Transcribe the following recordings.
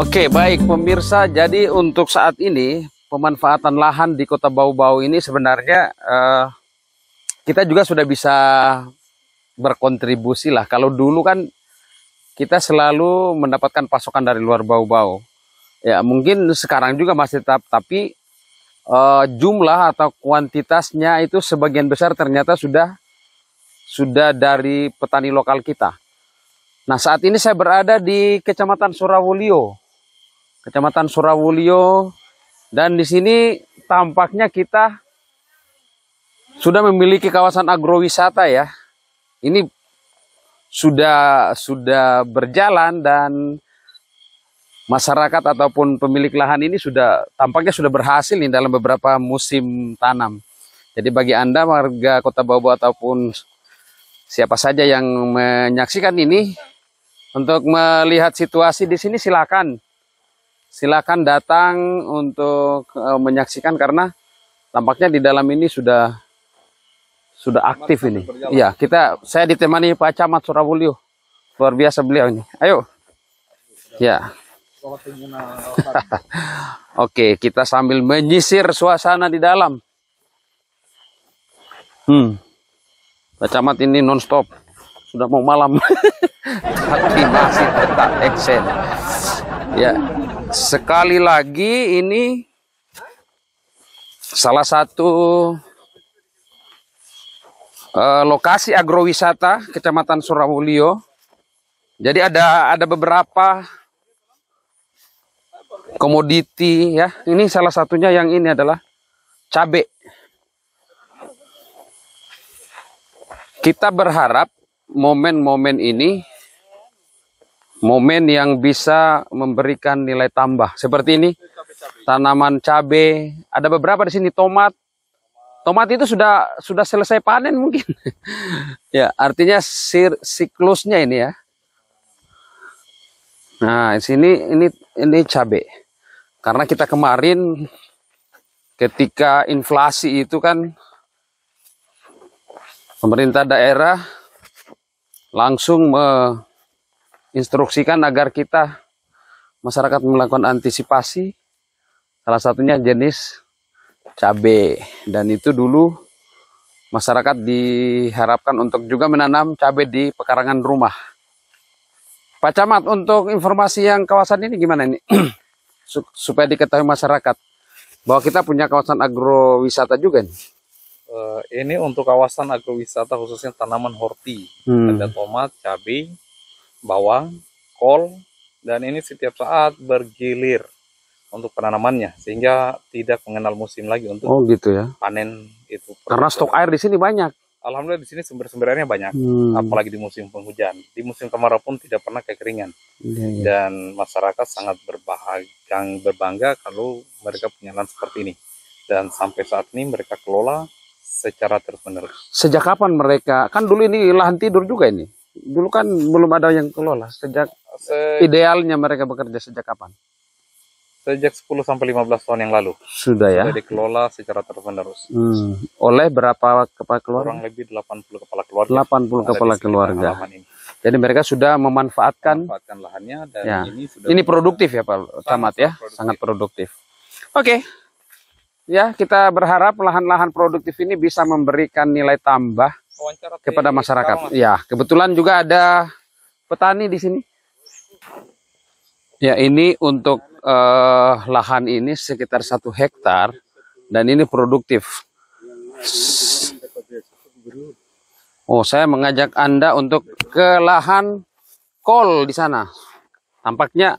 Oke, baik pemirsa. Jadi untuk saat ini pemanfaatan lahan di Kota Bau-Bau ini sebenarnya kita juga sudah bisa berkontribusi lah. Kalau dulu kan kita selalu mendapatkan pasokan dari luar Bau-Bau. Ya mungkin sekarang juga masih tetap, tapi jumlah atau kuantitasnya itu sebagian besar ternyata sudah dari petani lokal kita. Nah, saat ini saya berada di Kecamatan Surawulio. Kecamatan Surawulio, dan di sini tampaknya kita sudah memiliki kawasan agrowisata ya. Ini sudah berjalan dan masyarakat ataupun pemilik lahan ini tampaknya sudah berhasil nih dalam beberapa musim tanam. Jadi bagi Anda warga Kota Bau-Bau ataupun siapa saja yang menyaksikan ini, untuk melihat situasi di sini silakan datang untuk menyaksikan, karena tampaknya di dalam ini sudah aktif ini. Iya, saya ditemani Pak Camat Surawulio. Luar biasa beliau ini. Ayo. Ya. Oke, kita sambil menyisir suasana di dalam. Pak Camat ini nonstop. Sudah mau malam. Tapi masih tetap eksen. Ya, sekali lagi ini salah satu lokasi agrowisata Kecamatan Surawulio. Jadi ada beberapa komoditi ya. Ini salah satunya yang ini adalah cabai. Kita berharap momen-momen ini momen yang bisa memberikan nilai tambah. Seperti ini, tanaman cabai. Ada beberapa di sini tomat. Tomat itu sudah selesai panen mungkin. Ya, artinya siklusnya ini ya. Nah, di sini ini cabai. Karena kita kemarin ketika inflasi itu kan pemerintah daerah langsung menginstruksikan agar masyarakat melakukan antisipasi, salah satunya jenis cabai. Dan itu dulu masyarakat diharapkan untuk juga menanam cabai di pekarangan rumah. Pak Camat, untuk informasi yang kawasan ini gimana ini? Supaya diketahui masyarakat bahwa kita punya kawasan agrowisata juga nih. Ini untuk kawasan agrowisata khususnya tanaman horti. Ada tomat, cabai, bawang, kol, dan ini setiap saat bergilir untuk penanamannya, sehingga tidak mengenal musim lagi untuk gitu ya. panen itu. Karena stok air di sini banyak. Alhamdulillah di sini sumber-sumber airnya banyak, apalagi di musim penghujan. Di musim kemarau pun tidak pernah kekeringan. Dan masyarakat sangat berbangga kalau mereka punya lahan seperti ini. Dan sampai saat ini mereka kelola secara terus-menerus. Sejak kapan mereka? Kan dulu ini lahan tidur juga ini. Dulu kan belum ada yang kelola. Idealnya mereka bekerja sejak kapan? Sejak 10-15 tahun yang lalu. Sudah ya? Sudah dikelola secara terus-menerus. Oleh berapa kepala keluarga? Kurang lebih 80 kepala keluarga. 80 kepala keluarga. Jadi mereka sudah memanfaatkan lahannya, dan ya. Ini produktif ya Pak Camat ya? Sangat produktif. Oke. Ya, kita berharap lahan-lahan produktif ini bisa memberikan nilai tambah kepada masyarakat. Ya, kebetulan juga ada petani di sini. Ya, ini untuk lahan ini sekitar 1 hektar dan ini produktif. Oh, saya mengajak Anda untuk ke lahan kol di sana. Tampaknya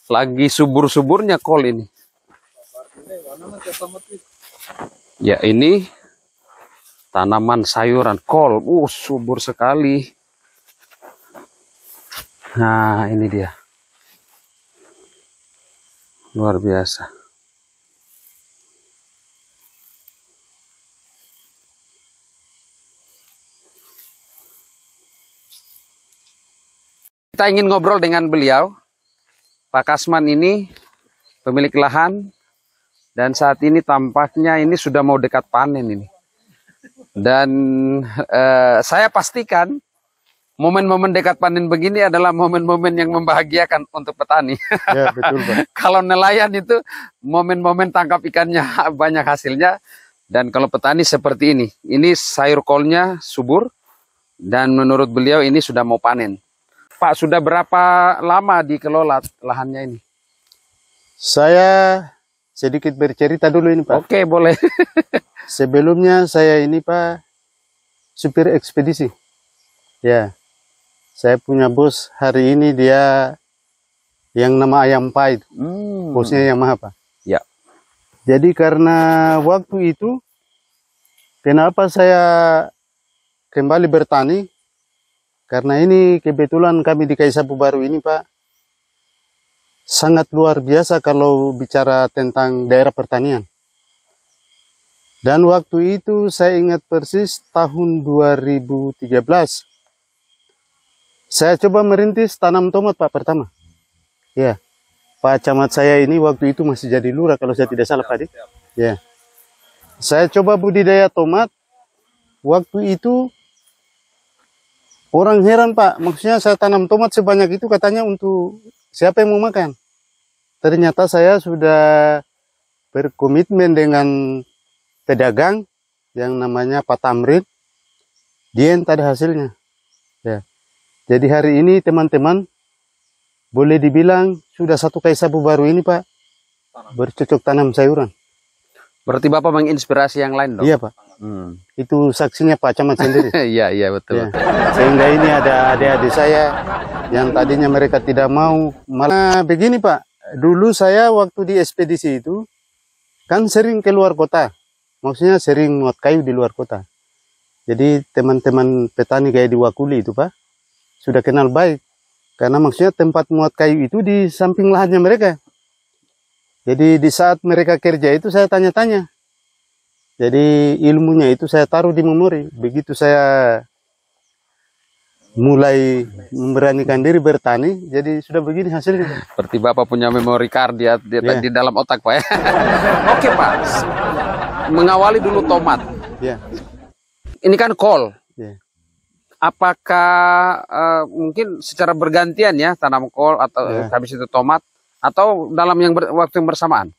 lagi subur-suburnya kol ini. Ya, ini tanaman sayuran kol, subur sekali. Nah, ini dia. Luar biasa. Kita ingin ngobrol dengan beliau. Pak Kasman ini pemilik lahan. Dan saat ini tampaknya ini sudah mau dekat panen ini. Dan saya pastikan momen-momen dekat panen begini adalah momen-momen yang membahagiakan untuk petani. Ya, betul, Pak. Kalau nelayan itu momen-momen tangkap ikannya banyak hasilnya. Dan kalau petani seperti ini sayur kolnya subur. Dan menurut beliau ini sudah mau panen. Pak, sudah berapa lama dikelola lahannya ini? Saya sedikit bercerita dulu ini, Pak. Oke, boleh. Sebelumnya saya ini, Pak, supir ekspedisi. Ya, saya punya bos hari ini dia yang nama Ayam Pahit. Bosnya Yamaha, Pak. Ya. Jadi karena waktu itu, kenapa saya kembali bertani? Karena ini kebetulan kami di Kaisapu Baru ini, Pak, sangat luar biasa kalau bicara tentang daerah pertanian. Dan waktu itu saya ingat persis tahun 2013. Saya coba merintis tanam tomat, Pak, pertama. Ya, Pak Camat saya ini waktu itu masih jadi lurah kalau saya tidak salah, Pak. Ya, saya coba budidaya tomat. Waktu itu orang heran, Pak. Maksudnya saya tanam tomat sebanyak itu katanya untuk siapa yang mau makan. Ternyata saya sudah berkomitmen dengan pedagang yang namanya Pak Tamrin. Dia yang ada hasilnya. Ya. Jadi hari ini teman-teman boleh dibilang sudah satu Kaisapu Baru ini, Pak, bercocok tanam sayuran. Berarti Bapak menginspirasi yang lain dong? Iya, Pak. Itu saksinya Pak Camat sendiri. Iya, betul. Ya. Sehingga ini ada adik-adik saya yang tadinya mereka tidak mau. Malah begini, Pak. Dulu saya waktu di ekspedisi itu kan sering keluar kota. Maksudnya sering muat kayu di luar kota. Jadi teman-teman petani kayak di Wakuli itu, Pak, sudah kenal baik. Karena maksudnya tempat muat kayu itu di samping lahannya mereka. Jadi di saat mereka kerja itu saya tanya-tanya. Jadi ilmunya itu saya taruh di memori. Begitu saya mulai memberanikan diri bertani, jadi sudah begini hasilnya. Seperti Bapak punya memori card di dalam otak, Pak. Ya? Oke, Pak. Mengawali dulu tomat. Ya. Ini kan kol. Ya. Apakah mungkin secara bergantian ya tanam kol atau habis itu tomat atau dalam waktu yang bersamaan?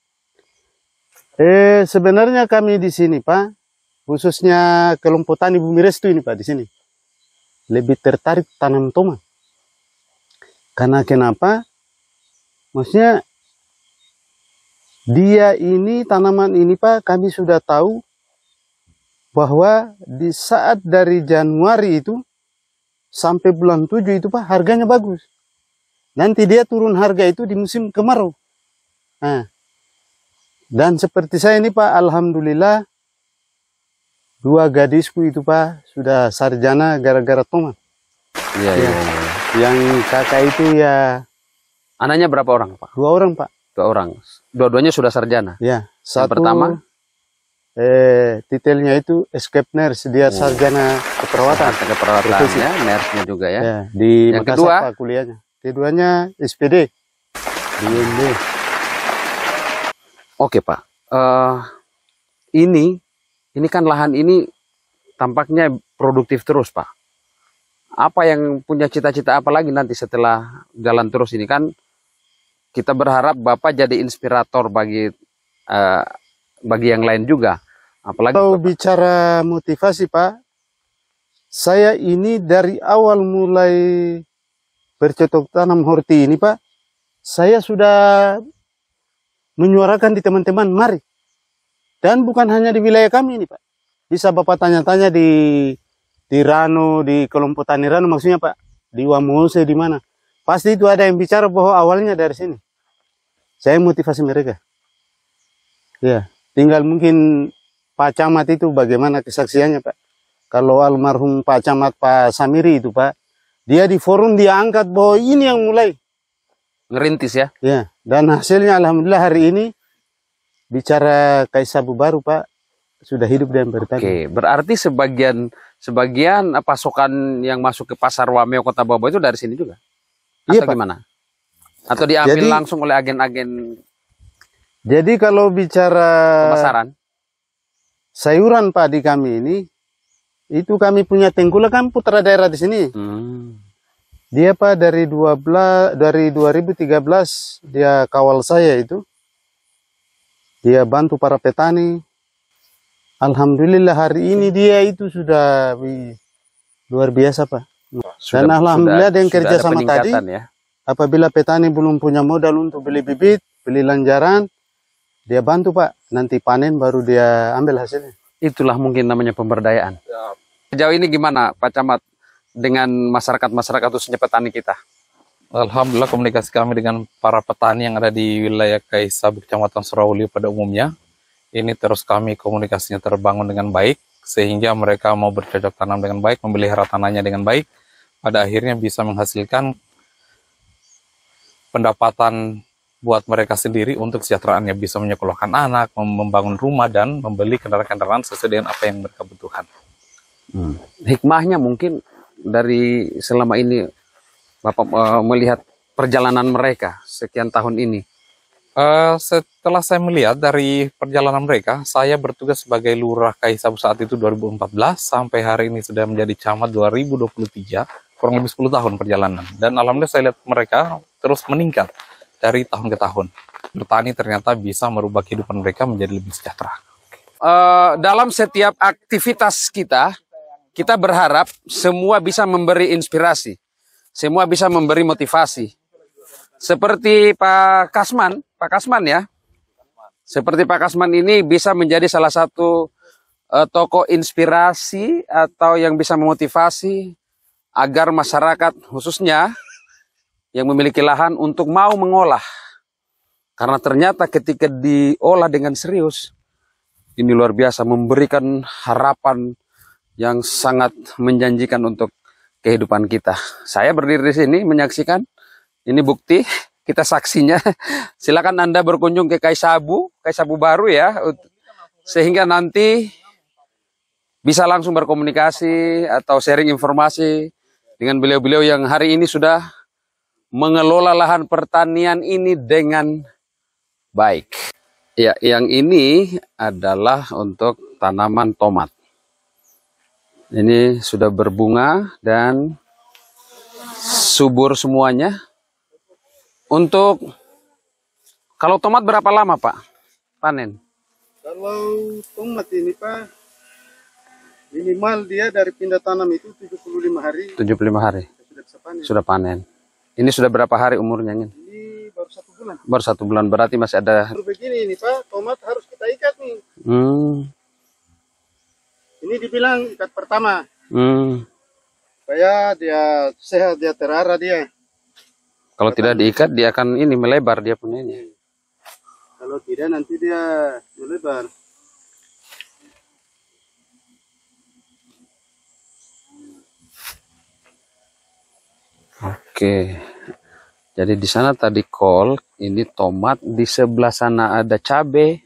Sebenarnya kami di sini, Pak, khususnya kelompok tani Bumi Restu ini, Pak, di sini lebih tertarik tanam tomat. Karena kenapa? Maksudnya dia ini tanaman ini, Pak, kami sudah tahu bahwa di saat dari Januari itu sampai bulan 7 itu, Pak, harganya bagus. Nanti dia turun harga itu di musim kemarau. Nah, dan seperti saya ini, Pak, alhamdulillah 2 gadisku itu, Pak, sudah sarjana gara-gara tomat. Iya. Yang kakak itu ya. Anaknya berapa orang, Pak? 2 orang, Pak. 2 orang. Dua-duanya sudah sarjana. Ya. Satu, yang pertama? Titelnya itu escape nurse, dia sarjana keperawatan. Ya, nurse-nya juga ya. Ya, di yang Makassar, kedua, Pak, kuliahnya. Keduanya SPD. Di UND. Oke, Pak. Ini kan lahan ini tampaknya produktif terus, Pak. Apa yang punya cita-cita apa lagi nanti setelah jalan terus ini? Kan kita berharap Bapak jadi inspirator bagi yang lain juga. Apalagi kalau bicara motivasi, Pak, saya ini dari awal mulai bercocok tanam horti ini, Pak, saya sudah menyuarakan di teman-teman, mari. Dan bukan hanya di wilayah kami ini, Pak. Bisa Bapak tanya-tanya di Rano, di kelompok tani Rano, maksudnya, Pak, di Wamose, di mana. Pasti itu ada yang bicara bahwa awalnya dari sini. Saya motivasi mereka. Ya, tinggal mungkin Pak Camat itu bagaimana kesaksiannya, Pak. Kalau almarhum Pak Camat Pak Samiri itu, Pak, dia di forum dia angkat bahwa ini yang mulai. Ngerintis ya? Ya, dan hasilnya alhamdulillah hari ini bicara Kaisapu Baru, Pak, sudah hidup dan bertahan. Oke, berarti sebagian pasokan yang masuk ke pasar Wameo Kota Bau itu dari sini juga? Atau Iya, gimana? Atau diambil langsung oleh agen-agen? Jadi kalau bicara pemasaran sayuran, Pak, di kami ini Itu kami punya Tengkulak kan putra daerah di sini. Dia Pak dari 2013 dia kawal saya itu. Dia bantu para petani. Alhamdulillah hari ini dia itu sudah luar biasa Pak. Dan alhamdulillah dengan kerja sama tadi, ya? Apabila petani belum punya modal untuk beli bibit, beli lanjaran, dia bantu Pak. Nanti panen baru dia ambil hasilnya. Itulah mungkin namanya pemberdayaan. Sejauh ini gimana Pak Camat dengan masyarakat khususnya petani kita? Alhamdulillah komunikasi kami dengan para petani yang ada di wilayah Kaisabu, Kecamatan Surawuli pada umumnya, ini terus kami komunikasinya terbangun dengan baik, sehingga mereka mau bercocok tanam dengan baik, memelihara tanahnya dengan baik, pada akhirnya bisa menghasilkan pendapatan buat mereka sendiri untuk kesejahteraannya, bisa menyekolahkan anak, membangun rumah, dan membeli kendaraan-kendaraan sesuai dengan apa yang mereka butuhkan. Hikmahnya mungkin dari selama ini Bapak melihat perjalanan mereka sekian tahun ini. Setelah saya melihat dari perjalanan mereka, saya bertugas sebagai Lurah Kaisabu saat itu 2014, sampai hari ini sudah menjadi camat 2023, kurang lebih 10 tahun perjalanan. Dan alhamdulillah saya lihat mereka terus meningkat dari tahun ke tahun. Bertani ternyata bisa merubah kehidupan mereka menjadi lebih sejahtera. Dalam setiap aktivitas kita berharap semua bisa memberi inspirasi. Semua bisa memberi motivasi. Seperti Pak Kasman ya. Seperti Pak Kasman ini bisa menjadi salah satu tokoh inspirasi atau yang bisa memotivasi agar masyarakat khususnya yang memiliki lahan untuk mau mengolah. Karena ternyata ketika diolah dengan serius, ini luar biasa memberikan harapan yang sangat menjanjikan untuk kehidupan kita. Saya berdiri di sini menyaksikan, ini bukti, kita saksinya. Silakan Anda berkunjung ke Kaisabu baru ya, sehingga nanti bisa langsung berkomunikasi atau sharing informasi dengan beliau-beliau yang hari ini sudah mengelola lahan pertanian ini dengan baik. Ya, yang ini adalah untuk tanaman tomat. Ini sudah berbunga dan subur semuanya. Untuk kalau tomat berapa lama Pak panen? Kalau tomat ini Pak, minimal dia dari pindah tanam itu 75 hari. 75 hari. Sudah panen. Ini sudah berapa hari umurnya? Ini baru 1 bulan. Baru 1 bulan, berarti masih ada. Begini ini Pak, tomat harus kita ikat nih. Ini dibilang ikat pertama. Supaya dia sehat, dia terarah dia. Kalau tidak diikat, dia akan ini melebar dia punyanya. Kalau tidak nanti dia melebar. Oke. Jadi di sana tadi kol, ini tomat, di sebelah sana ada cabai.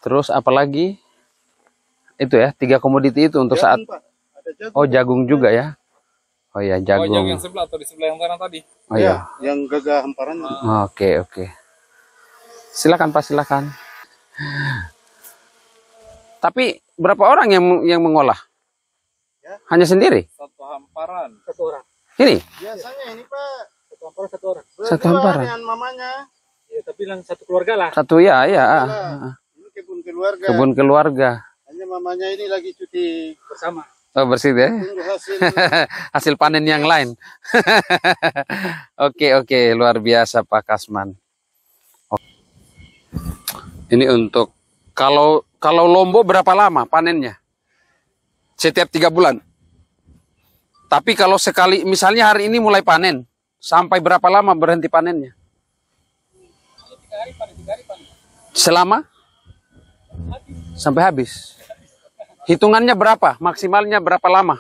Terus apa lagi? Itu ya, 3 komoditi itu untuk jagung, saat. Pak. Ada jagung. Oh, jagung juga ya. Oh ya, jagung. Oh, jagung yang sebelah atau di sebelah yang sana tadi? Oh ya, yang gagah hamparan. Oke. Silakan Pak, silakan. Tapi berapa orang yang mengolah? Ya. Hanya sendiri? Satu hamparan. 1 orang. Ini? Biasanya ini Pak, 1 hamparan 1 orang. Satu hamparan. Dengan mamanya. Ya, tapi yang satu keluarga lah. Satu ya. Ini kebun keluarga. Kebun keluarga. Hanya mamanya ini lagi cuti bersama. Oh, bersih ya. Hasil panen yang lain. Oke, luar biasa Pak Kasman. Ini untuk kalau Lombok berapa lama panennya? Setiap 3 bulan. Tapi kalau sekali, misalnya hari ini mulai panen, sampai berapa lama berhenti panennya? 3 hari panen. Selama? Sampai habis. Hitungannya berapa? Maksimalnya berapa lama?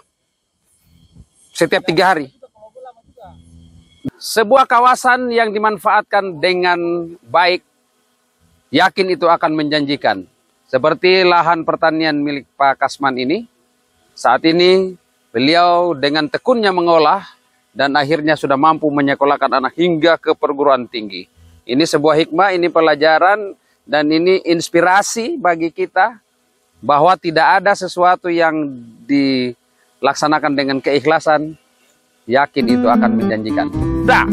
Setiap 3 hari. Sebuah kawasan yang dimanfaatkan dengan baik, yakin itu akan menjanjikan. Seperti lahan pertanian milik Pak Kasman ini. Saat ini beliau dengan tekunnya mengolah dan akhirnya sudah mampu menyekolahkan anak hingga ke perguruan tinggi. Ini sebuah hikmah, ini pelajaran, dan ini inspirasi bagi kita bahwa tidak ada sesuatu yang laksanakan dengan keikhlasan, yakin itu akan menjanjikan. Dah.